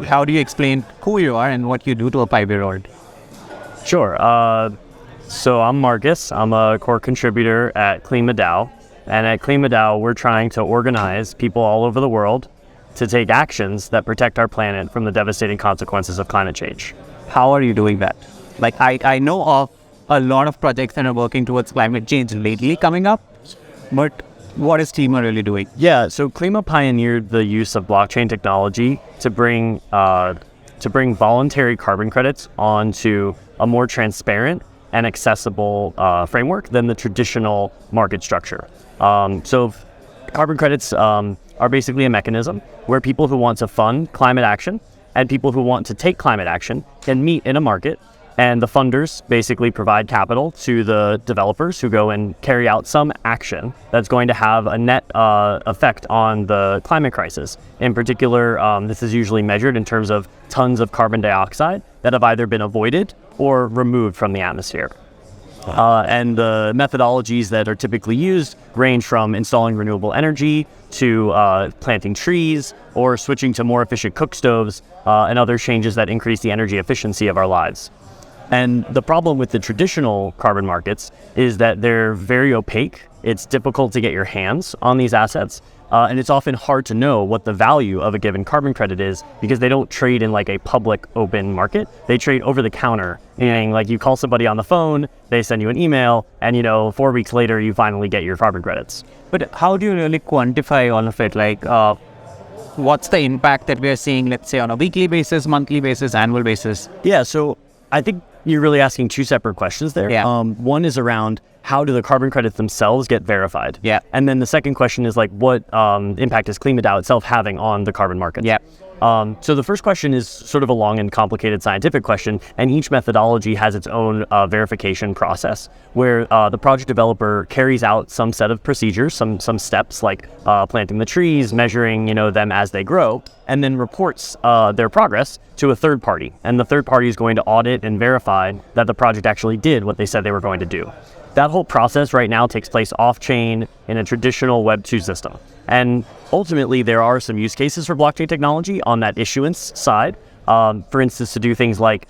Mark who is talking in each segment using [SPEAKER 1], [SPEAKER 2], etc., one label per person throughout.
[SPEAKER 1] How do you explain who you are and what you do to a 5-year-old?
[SPEAKER 2] Sure. So I'm Marcus. I'm a core contributor at Klima DAO. And at Klima DAO, we're trying to organize people all over the world to take actions that protect our planet from the devastating consequences of climate change.
[SPEAKER 1] How are you doing that? Like, I know of a lot of projects that are working towards climate change lately coming up, but what is Klima really doing?
[SPEAKER 2] Yeah, so Klima pioneered the use of blockchain technology to bring voluntary carbon credits onto a more transparent and accessible framework than the traditional market structure. So carbon credits are basically a mechanism where people who want to fund climate action and people who want to take climate action can meet in a market, and the funders basically provide capital to the developers who go and carry out some action that's going to have a net effect on the climate crisis. In particular, this is usually measured in terms of tons of carbon dioxide that have either been avoided or removed from the atmosphere. And the methodologies that are typically used range from installing renewable energy to planting trees or switching to more efficient cook stoves and other changes that increase the energy efficiency of our lives. And the problem with the traditional carbon markets is that they're very opaque. It's difficult to get your hands on these assets. And it's often hard to know what the value of a given carbon credit is because they don't trade in like a public open market. They trade over the counter, meaning like you call somebody on the phone, they send you an email, and 4 weeks later you finally get your carbon credits.
[SPEAKER 1] But how do you really quantify all of it? Like, what's the impact that we are seeing, let's say, on a weekly basis, monthly basis, annual basis?
[SPEAKER 2] Yeah, so I think you're really asking two separate questions there.
[SPEAKER 1] Yeah.
[SPEAKER 2] One is around how do the carbon credits themselves get verified?
[SPEAKER 1] Yeah.
[SPEAKER 2] And then the second question is like what impact is Klima DAO itself having on the carbon markets?
[SPEAKER 1] Yeah.
[SPEAKER 2] So the first question is sort of a long and complicated scientific question, and each methodology has its own verification process where the project developer carries out some set of procedures, some steps like planting the trees, measuring them as they grow, and then reports their progress to a third party. And the third party is going to audit and verify that the project actually did what they said they were going to do. That whole process right now takes place off-chain in a traditional Web 2 system. And ultimately, there are some use cases for blockchain technology on that issuance side. For instance, to do things like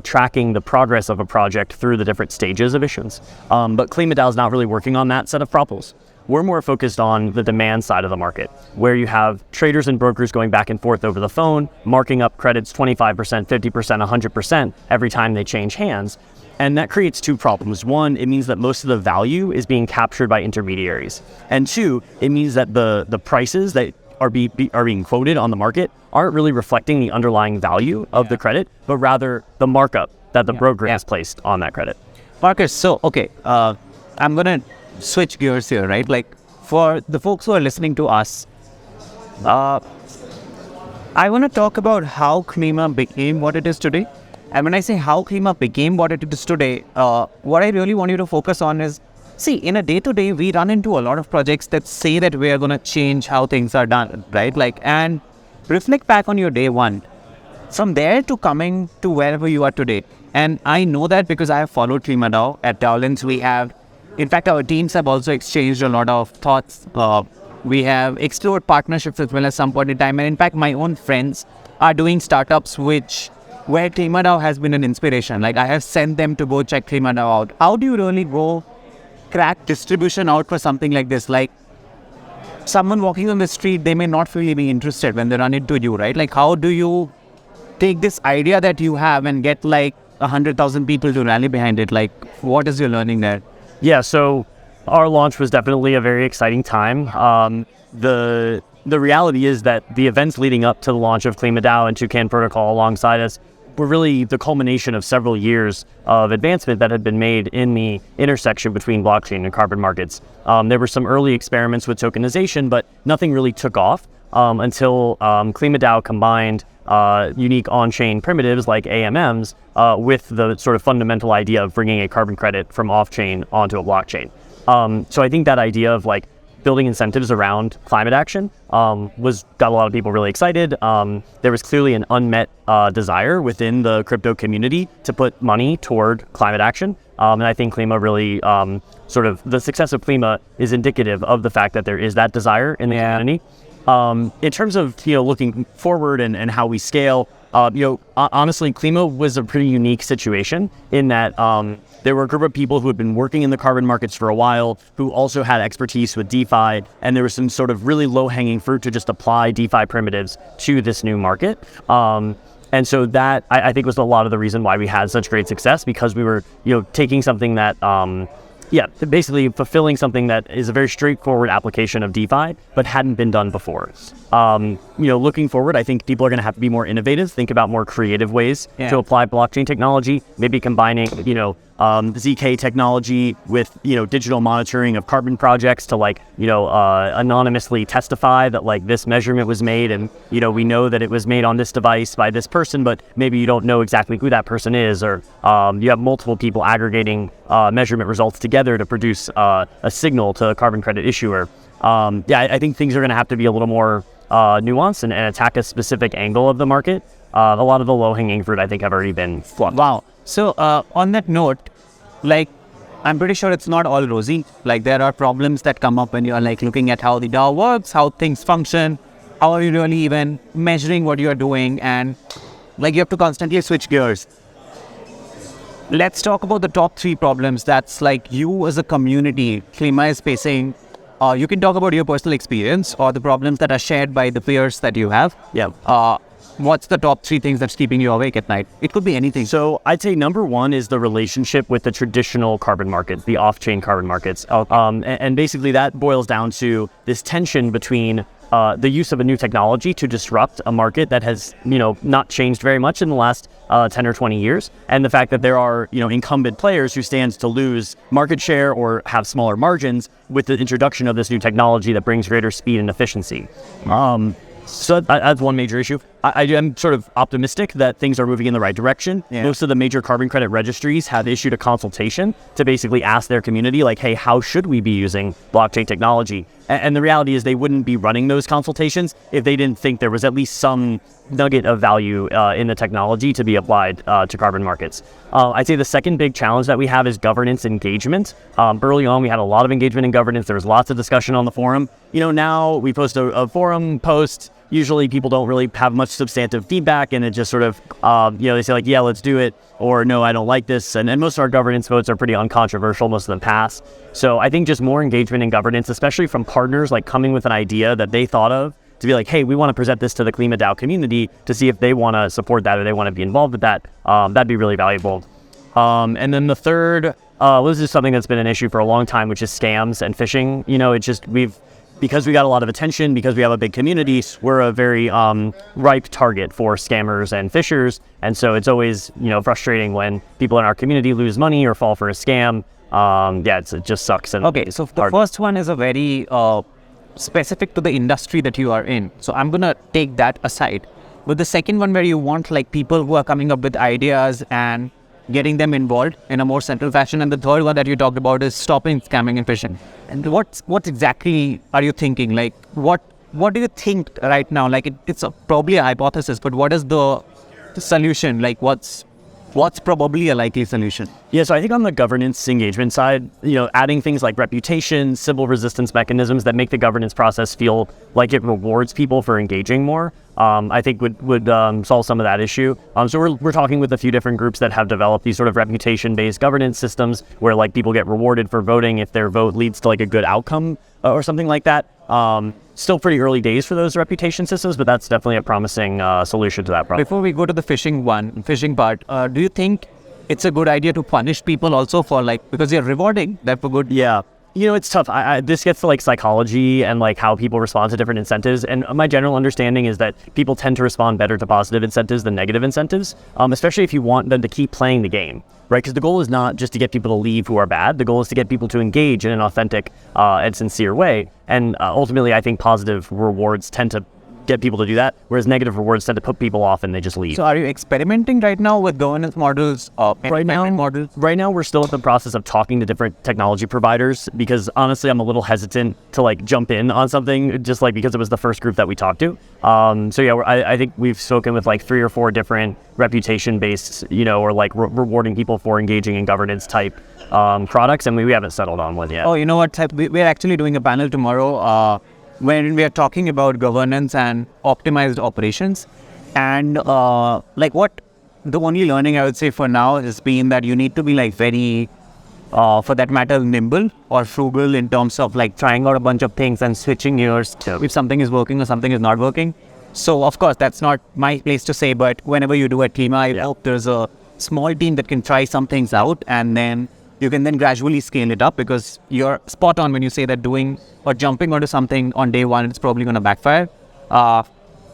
[SPEAKER 2] tracking the progress of a project through the different stages of issuance. But Klima DAO is not really working on that set of problems. We're more focused on the demand side of the market, where you have traders and brokers going back and forth over the phone, marking up credits 25%, 50%, 100% every time they change hands. And that creates two problems. One, it means that most of the value is being captured by intermediaries. And two, it means that the prices that are being quoted on the market aren't really reflecting the underlying value of the credit, but rather the markup that the broker has placed on that credit.
[SPEAKER 1] Marcus, so, okay, I'm going to switch gears here, right? Like, for the folks who are listening to us, I want to talk about how Klima became what it is today. And when I say how Klima became what it is today, what I really want you to focus on is, see, in a day-to-day, we run into a lot of projects that say that we are going to change how things are done, right? Like, and reflect back on your day one, from there to coming to wherever you are today. And I know that because I have followed Klima DAO. At DaoLens, we have, in fact, our teams have also exchanged a lot of thoughts. We have explored partnerships as well at some point in time. And in fact, my own friends are doing startups where Klima DAO has been an inspiration. Like, I have sent them to go check Klima DAO out. How do you really go crack distribution out for something like this? Like, someone walking on the street, they may not really be interested when they run into you, right? Like, how do you take this idea that you have and get like 100,000 people to rally behind it? Like, what is your learning there?
[SPEAKER 2] Yeah, so our launch was definitely a very exciting time. The reality is that the events leading up to the launch of Klima DAO and Toucan Protocol alongside us were really the culmination of several years of advancement that had been made in the intersection between blockchain and carbon markets. There were some early experiments with tokenization, but nothing really took off until Klima DAO combined unique on-chain primitives like AMMs with the sort of fundamental idea of bringing a carbon credit from off-chain onto a blockchain. So I think that idea of like building incentives around climate action got a lot of people really excited. There was clearly an unmet desire within the crypto community to put money toward climate action. And I think Klima really sort of the success of Klima is indicative of the fact that there is that desire in the community. In terms of looking forward and how we scale, honestly, Klima was a pretty unique situation in that there were a group of people who had been working in the carbon markets for a while, who also had expertise with DeFi, and there was some sort of really low-hanging fruit to just apply DeFi primitives to this new market. And so that, I think, was a lot of the reason why we had such great success, because we were, taking something that, basically fulfilling something that is a very straightforward application of DeFi, but hadn't been done before. Looking forward, I think people are going to have to be more innovative, think about more creative ways to apply blockchain technology, maybe combining, ZK technology with, digital monitoring of carbon projects to anonymously testify that this measurement was made, and, we know that it was made on this device by this person, but maybe you don't know exactly who that person is, or you have multiple people aggregating measurement results together to produce a signal to a carbon credit issuer. I think things are going to have to be a little more nuanced and attack a specific angle of the market. A lot of the low-hanging fruit, I think, have already been plucked.
[SPEAKER 1] Wow. So on that note, I'm pretty sure it's not all rosy. There are problems that come up when you're looking at how the DAO works, how things function, how are you really even measuring what you're doing, and you have to constantly switch gears. Let's talk about the top 3 problems that's you as a community, Klima is facing. You can talk about your personal experience or the problems that are shared by the peers that you have.
[SPEAKER 2] Yeah.
[SPEAKER 1] What's the top 3 things that's keeping you awake at night? It could be anything.
[SPEAKER 2] So I'd say number 1 is the relationship with the traditional carbon markets, the off-chain carbon markets. And basically that boils down to this tension between the use of a new technology to disrupt a market that has, not changed very much in the last 10 or 20 years. And the fact that there are, incumbent players who stand to lose market share or have smaller margins with the introduction of this new technology that brings greater speed and efficiency. So that's one major issue. I am sort of optimistic that things are moving in the right direction. Yeah. Most of the major carbon credit registries have issued a consultation to basically ask their community, hey, how should we be using blockchain technology? And the reality is they wouldn't be running those consultations if they didn't think there was at least some nugget of value in the technology to be applied to carbon markets. I'd say the second big challenge that we have is governance engagement. Early on, we had a lot of engagement in governance. There was lots of discussion on the forum. Now we post a forum post. Usually people don't really have much substantive feedback, and it just sort of, they say yeah, let's do it, or no, I don't like this. And most of our governance votes are pretty uncontroversial. Most of them pass. So I think just more engagement in governance, especially from partners, coming with an idea that they thought of to be hey, we want to present this to the Klima DAO community to see if they want to support that or they want to be involved with that. That'd be really valuable. And then the third, this is something that's been an issue for a long time, which is scams and phishing. Because we got a lot of attention, because we have a big community, we're a very ripe target for scammers and phishers. And so it's always, frustrating when people in our community lose money or fall for a scam. It just sucks.
[SPEAKER 1] Okay, so the first one is a very specific to the industry that you are in. So I'm going to take that aside. But the second one, where you want people who are coming up with ideas and getting them involved in a more central fashion. And the third one that you talked about is stopping scamming and phishing. And what exactly are you thinking? What do you think right now? It's probably a hypothesis, but what is the solution? What's probably a likely solution?
[SPEAKER 2] Yeah, so I think on the governance engagement side, adding things like reputation, civil resistance mechanisms that make the governance process feel like it rewards people for engaging more, I think would solve some of that issue. So we're talking with a few different groups that have developed these sort of reputation-based governance systems where people get rewarded for voting if their vote leads to a good outcome or something like that. Still pretty early days for those reputation systems, but that's definitely a promising solution to that problem.
[SPEAKER 1] Before we go to the phishing part, do you think it's a good idea to punish people also for because you're rewarding them for good?
[SPEAKER 2] Yeah. It's tough. This gets to psychology and how people respond to different incentives. And my general understanding is that people tend to respond better to positive incentives than negative incentives, especially if you want them to keep playing the game, right? Because the goal is not just to get people to leave who are bad. The goal is to get people to engage in an authentic and sincere way. And ultimately, I think positive rewards tend to get people to do that, whereas negative rewards tend to put people off and they just leave.
[SPEAKER 1] So are you experimenting right now with governance models?
[SPEAKER 2] Right now we're still in the process of talking to different technology providers, because honestly I'm a little hesitant to jump in on something just because it was the first group that we talked to. I think we've spoken with 3 or 4 different reputation based, or rewarding people for engaging in governance type products, and we haven't settled on one yet.
[SPEAKER 1] Oh, you know what? We're actually doing a panel tomorrow when we are talking about governance and optimized operations. And what the only learning I would say for now has been that you need to be like very, for that matter, nimble or frugal in terms of like trying out a bunch of things and switching gears if something is working or something is not working. So of course, that's not my place to say, but whenever you do at Klima, I hope there's a small team that can try some things out, and then you can then gradually scale it up, because you're spot on when you say that doing or jumping onto something on day one, it's probably going to backfire.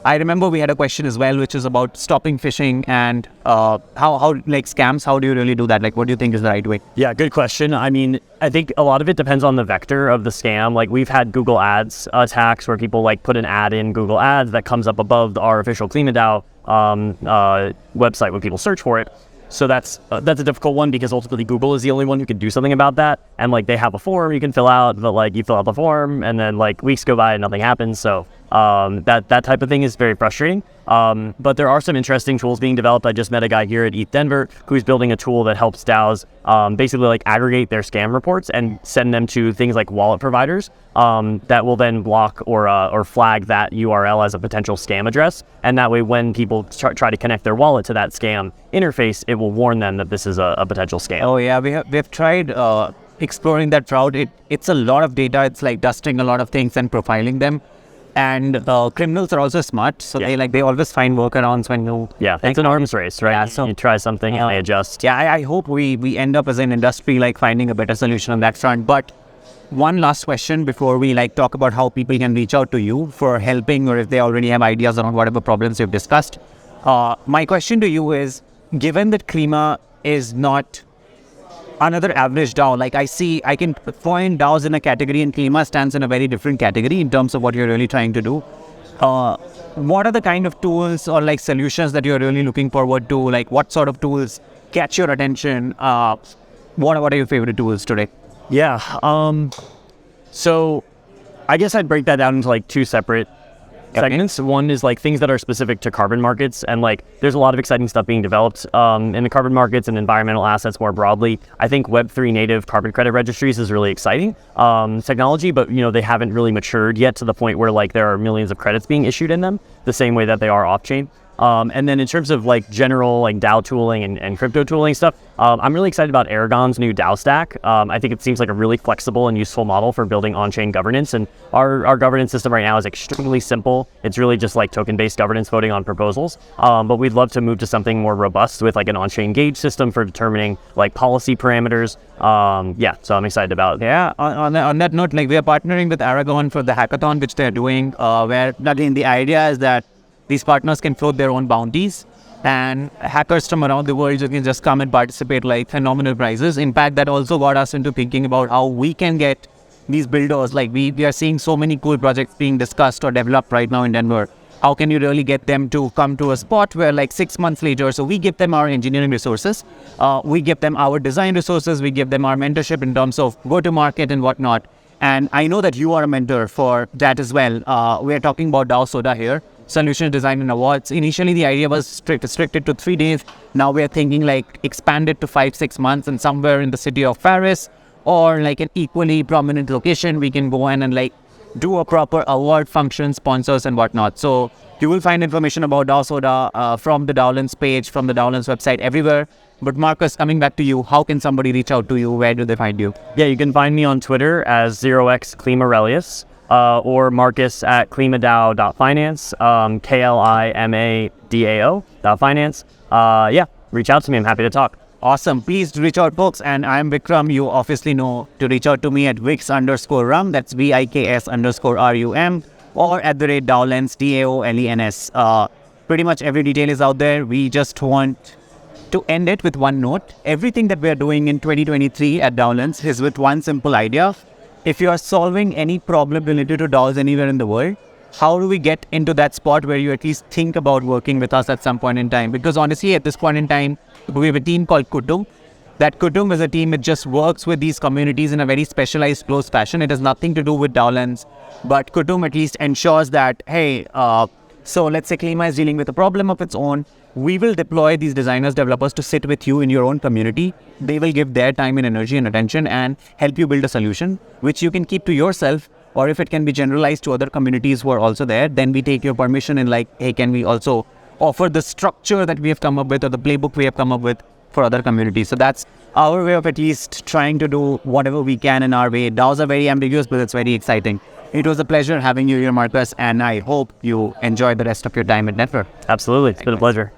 [SPEAKER 1] I remember we had a question as well, which is about stopping phishing and how like scams, how do you really do that? Like, what do you think is the right way?
[SPEAKER 2] Yeah, good question. I mean, I think a lot of it depends on the vector of the scam. Like, we've had Google Ads attacks where people like put an ad in Google Ads that comes up above our official Klima DAO website when people search for it. So that's a difficult one, because ultimately Google is the only one who can do something about that. And like, they have a form you can fill out, but like, you fill out the form and then like weeks go by and nothing happens. So that type of thing is very frustrating. But there are some interesting tools being developed. I just met a guy here at ETH Denver who's building a tool that helps DAOs basically like aggregate their scam reports and send them to things like wallet providers that will then block or flag that URL as a potential scam address. And that way, when people try to connect their wallet to that scam interface, it will warn them that this is a potential scam.
[SPEAKER 1] Oh yeah, we've tried exploring that route. It's a lot of data. It's like dusting a lot of things and profiling them. And criminals are also smart, so they always find workarounds when you...
[SPEAKER 2] Yeah, it's an arms race, right?
[SPEAKER 1] Yeah, so
[SPEAKER 2] you try something and they adjust.
[SPEAKER 1] Yeah, I hope we end up as an industry like finding a better solution on that front. But one last question before we like talk about how people can reach out to you for helping, or if they already have ideas around whatever problems you've discussed. My question to you is, given that Klima is not another average DAO, like I can find DAOs in a category, and Klima stands in a very different category in terms of what you're really trying to do. What are the kind of tools or like solutions that you're really looking forward to? Like, what sort of tools catch your attention? What are your favorite tools today?
[SPEAKER 2] Yeah. So I guess I'd break that down into like two separate segments. One is like things that are specific to carbon markets, and like there's a lot of exciting stuff being developed in the carbon markets and environmental assets more broadly. I think Web3 native carbon credit registries is really exciting technology, but they haven't really matured yet to the point where like there are millions of credits being issued in them the same way that they are off-chain. And then in terms of like general like DAO tooling and crypto tooling stuff, I'm really excited about Aragon's new DAO stack. I think it seems like a really flexible and useful model for building on-chain governance. And our governance system right now is extremely simple. It's really just like token-based governance, voting on proposals. But we'd love to move to something more robust with like an on-chain gauge system for determining like policy parameters. So I'm excited about it.
[SPEAKER 1] Yeah, on that note, like we are partnering with Aragon for the hackathon, which they're doing, where again, the idea is that these partners can float their own bounties, and hackers from around the world, you can just come and participate, like phenomenal prizes. In fact, that also got us into thinking about how we can get these builders. Like we are seeing so many cool projects being discussed or developed right now in Denver. How can you really get them to come to a spot where like 6 months later, so we give them our engineering resources, we give them our design resources, we give them our mentorship in terms of go-to-market and whatnot. And I know that you are a mentor for that as well. We are talking about DAO Soda here. Solution Design and Awards. Initially, the idea was restricted to 3 days. Now we are thinking like expanded to 5-6 months, and somewhere in the city of Paris or like an equally prominent location, we can go in and like do a proper award function, sponsors and whatnot. So you will find information about DAO Soda from the DaoLens page, from the DaoLens website, everywhere. But Marcus, coming back to you, how can somebody reach out to you? Where do they find you?
[SPEAKER 2] Yeah, you can find me on Twitter as 0x Klima Aurelius. Or Marcus at KlimaDAO.finance, KlimaDAO.finance. Reach out to me. I'm happy to talk.
[SPEAKER 1] Awesome. Please reach out, folks. And I'm Vikram. You obviously know to reach out to me at Vix_Rum. That's VIKS_RUM, or at the rate DaoLens, DaoLens. Pretty much every detail is out there. We just want to end it with one note. Everything that we are doing in 2023 at DaoLens is with one simple idea. If you are solving any problem related to DAOs anywhere in the world, how do we get into that spot where you at least think about working with us at some point in time? Because honestly, at this point in time, we have a team called Kutum. That Kutum is a team that just works with these communities in a very specialized, close fashion. It has nothing to do with DaoLens, but Kutum at least ensures that, hey, so let's say Klima is dealing with a problem of its own. We will deploy these designers, developers to sit with you in your own community. They will give their time and energy and attention and help you build a solution, which you can keep to yourself. or if it can be generalized to other communities who are also there, then we take your permission and like, hey, can we also offer the structure that we have come up with or the playbook we have come up with for other communities? So that's our way of at least trying to do whatever we can in our way. DAOs are very ambiguous, but it's very exciting. It was a pleasure having you here, Marcus, and I hope you enjoy the rest of your time at Network.
[SPEAKER 2] Absolutely. It's been a pleasure.